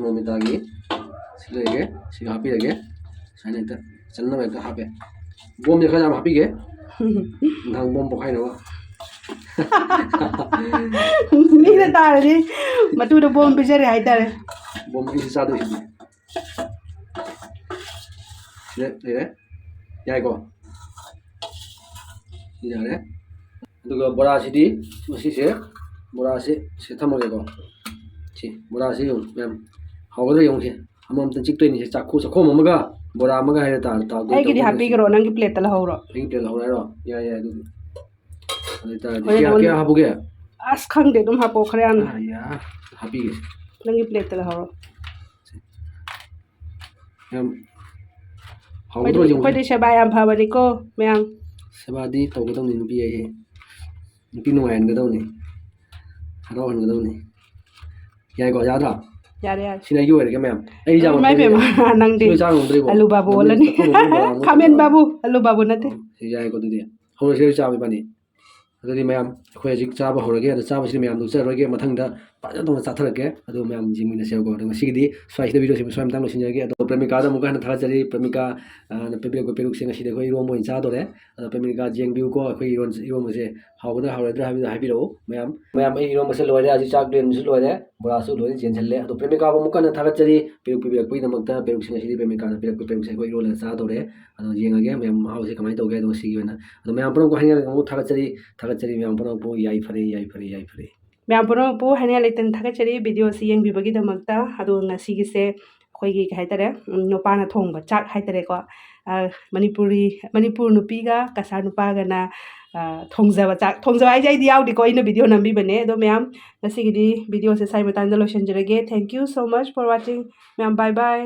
ꯃꯣꯃꯤꯇꯥꯒꯤ ꯁꯤ ꯂꯩꯔꯒꯦ ꯁꯤꯒ ꯍꯥꯞꯄꯤꯔꯒꯦ ꯁꯨꯃꯥꯏꯅ ꯍꯦꯛꯇ ꯆꯟꯅꯕ ꯍꯦꯛꯇ ꯍꯥꯞꯄꯦ ꯕꯣꯝꯁꯦ ꯈꯔ ꯌꯥꯝ ꯍꯥꯞꯄꯤꯒꯦ ꯅꯨꯡꯗꯥꯡ ꯕꯣꯝ ꯄꯣꯈꯥꯏꯅꯕ ni na tarani matu da bom pijare hai tare ꯕꯣꯝ ꯑꯩꯁꯤ ꯆꯥꯗꯣꯏꯁꯤꯗꯤ sida ꯂꯩꯔꯦ ꯌꯥꯏꯀꯣ ꯁꯤ ꯌꯥꯔꯦ ꯑꯗꯨꯒ ꯕꯣꯔꯥꯁꯤꯗꯤ ꯃꯁꯤꯁꯦ ꯕꯣꯔꯥꯁꯤ ꯁꯤ ꯊꯝꯃꯒꯦꯀꯣ ꯁꯤ ꯕꯣꯔꯥꯁꯤ ꯌꯦꯡꯉꯨ ꯃꯌꯥꯝ ꯍꯥꯎꯒꯗ꯭ꯔꯥ ꯌꯦꯡꯉꯨꯁꯦ ꯑꯃꯃꯝꯇꯪ ꯆꯤꯛꯇꯣꯏꯅꯤ ꯆꯥꯛꯈꯣꯝ ꯑꯃꯒ ꯕꯣꯔꯥ ꯑꯃꯒ ꯍꯥꯏꯔ ꯇꯥꯗꯣꯏ ai gidi happy garo nang plate la hawro ꯑꯩꯒꯤ ꯄ꯭ꯂꯦꯠ ꯂꯧꯔꯦ ꯍꯥꯏꯔꯣ ꯌꯥꯏ ꯌꯥꯏ ꯑꯗꯨꯗꯤ ꯑꯗꯨ ꯑꯣꯏꯇꯥꯔꯗꯤ ꯍꯣꯏ, ꯀꯌꯥ ꯍꯥꯞꯄꯨꯒꯦ as khang de dum hapo khare an ꯌꯥ ꯍꯥꯞꯄꯤꯒꯦ nang plate la hawro ꯌꯥꯝ ꯍꯥꯎꯒꯗ꯭ꯔꯣ ꯌꯦꯡꯉꯨ pai de se ba yam pha ba ni ko mayang ꯁꯦꯕꯥꯗꯤ ꯇꯧꯒꯗꯧꯅꯤ ꯅꯨꯄꯤ ꯑꯩꯁꯦ ꯅꯨꯄꯤ ꯅꯨꯡꯉꯥꯏꯍꯟꯒꯗꯧꯅꯤ ꯍꯔꯥꯎꯍꯟꯒꯗꯧꯅꯤ ꯌꯥꯏꯀꯣ ꯌꯥꯗ꯭ꯔꯥ yare yare sini ayu ada kemam ai jam mai pe ma nang de alu babu wala ni khamen babu alu babu nate si jai ko tu dia holo se cha bani ꯑꯗꯨꯗꯤ ꯃꯌꯥꯝ ꯑꯩꯈꯣꯏ ꯍꯧꯖꯤꯛ ꯆꯥꯕ ꯍꯧꯔꯒꯦ ꯑꯗꯣ ꯆꯥꯕꯁꯤꯗꯤ ꯃꯌꯥꯝ ꯅꯣꯛꯆꯔꯔꯣꯏꯒꯦ ꯃꯊꯪꯗ ꯐꯖꯅ ꯇꯧꯅ ꯆꯥꯊꯔꯛꯀꯦ ꯑꯗꯣ ꯃꯌꯥꯝ ꯌꯦꯡꯃꯤꯟꯅꯁꯦꯕꯀꯣ ꯑꯗꯣ ꯉꯁꯤꯒꯤꯗꯤ ꯁ꯭ꯋꯥꯏꯁꯤꯗ ꯚꯤꯗꯤꯑꯣꯁꯤ ꯁ꯭ꯋꯥꯏ ꯃꯇꯥꯡ ꯂꯣꯏꯁꯤꯟꯖꯔꯒꯦ ꯑꯗꯣ ꯄ꯭ꯔꯦꯃꯤꯀꯥꯗ ꯑꯃꯨꯛꯀ ꯍꯟꯅ ꯊꯥꯒꯠꯆꯔꯤ ꯄ꯭ꯔꯦꯃꯤꯀꯥ ꯅ ꯄꯤꯕꯤꯔꯛꯄ ꯄꯦꯔꯨꯛꯁꯦ ꯉꯁꯤꯗꯤ ꯑꯩꯈꯣꯏ ꯏꯔꯣꯝꯕ ꯑꯣꯏꯅ ꯆꯥꯗꯣꯔꯦ ꯑꯗꯣ ꯄ꯭ꯔꯦꯃꯤꯀꯥ ꯌꯦꯡꯕꯤꯌꯨꯀꯣ ꯑꯩꯈꯣꯏ ꯏꯔꯣꯝꯕꯁꯦ ꯍꯥꯎꯒꯗ꯭ꯔꯥ ꯍꯥꯎꯔꯣꯏꯗ꯭ꯔꯥ ꯍꯥꯏꯕꯗꯨ ꯍꯥꯏꯕꯤꯔꯛꯎ ꯃꯌꯥꯝ ꯑꯩ ꯏꯔꯣꯝꯕꯁꯦ ꯂꯣꯏꯔꯦ ꯍꯧꯖꯤꯛ ꯆꯥꯛ ꯂꯦꯟꯕꯁꯨ ꯂꯣꯏꯔꯦ ꯕꯣꯔꯥꯁꯨ ꯂꯣꯏꯅ ꯆꯦꯟꯁꯤꯜꯂꯦ ꯑꯗꯣ ꯄ꯭ꯔꯦꯃꯤꯀꯥꯕꯨ ꯑꯃꯨꯛꯀ ꯍꯟꯅ ꯊꯥꯒꯠꯆꯔꯤ ꯄꯦꯔꯨꯛ ꯄꯤꯕꯤꯔꯛꯄꯒꯤꯗꯃꯛꯇ ꯄꯦꯔꯨꯛꯁꯤꯡ ꯑꯁꯤꯗꯤ ꯄ꯭ꯔꯦꯃꯤꯀꯥꯅ ꯄꯤꯔꯛꯄ ꯄꯦꯔꯨꯛꯁꯦ ꯑꯩꯈꯣꯏ ꯏꯔꯣꯜꯂꯒ ꯆꯥꯗꯣꯔꯦ ꯑꯗꯣ ꯌꯦꯡꯉꯒꯦ ꯃꯌꯥꯝ ꯃꯍꯥꯎꯁꯦ ꯀꯃꯥꯏꯅ ꯇꯧꯒꯦ ꯑꯗꯣ ꯁꯤꯒꯤ ꯑꯣꯏꯅ ꯑꯗꯣ ꯃꯌꯥꯝ ꯄꯨꯝꯅꯃꯛꯄꯨ ꯍꯥꯏꯅꯤꯡꯉꯥꯏ ꯑꯃꯨꯛ ꯊꯥꯒꯠꯆꯔꯤ ꯃꯌꯥꯝ ꯄꯨꯝꯅꯃꯛꯄꯨ ꯌꯥꯏꯐꯔꯦ ꯌꯥꯏꯐꯔꯦ ꯌꯥꯏꯐꯔꯦ ꯃꯌꯥꯝ ꯄꯨꯝꯅꯃꯛꯄꯨ ꯍꯥꯏꯅꯤꯡꯉꯥꯏ ꯂꯩꯇꯅ ꯊꯥꯒꯠꯆꯔꯤ ꯚꯤꯗꯤꯑꯣꯁꯤ ꯌꯦꯡꯕꯤꯕꯒꯤꯗꯃꯛꯇ ꯑꯗꯣ ꯉꯁꯤꯒꯤꯁꯦ ꯑꯩꯈꯣꯏꯒꯤ ꯀꯩ ꯍꯥꯏꯇꯥꯔꯦ ꯅꯨꯄꯥꯅ ꯊꯣꯡꯕ ꯆꯥꯛ ꯍꯥꯏꯇꯥꯔꯦꯀꯣ ꯃꯅꯤꯄꯨꯔ ꯅꯨꯄꯤꯒ ꯀꯁꯥꯔ ꯅꯨꯄꯥꯒꯅ ꯊꯣꯡꯖꯕ ꯆꯥꯛ ꯊꯣꯡꯖꯕ ꯍꯥꯏꯁꯦ ꯑꯩꯗꯤ ꯌꯥꯎꯗꯦꯀꯣ ꯑꯩꯅ ꯚꯤꯗꯤꯑꯣ ꯅꯝꯕꯤꯕꯅꯦ ꯑꯗꯣ ꯃꯌꯥꯝ ꯉꯁꯤꯒꯤꯗꯤ ꯚꯤꯗꯤꯑꯣꯁꯦ ꯁꯥꯏ ꯃꯇꯥꯡꯗ ꯂꯣꯏꯁꯤꯟꯖꯔꯒꯦ thank you so much for watching ꯃꯌꯥꯝ ꯕꯥꯏ ꯕꯥꯏ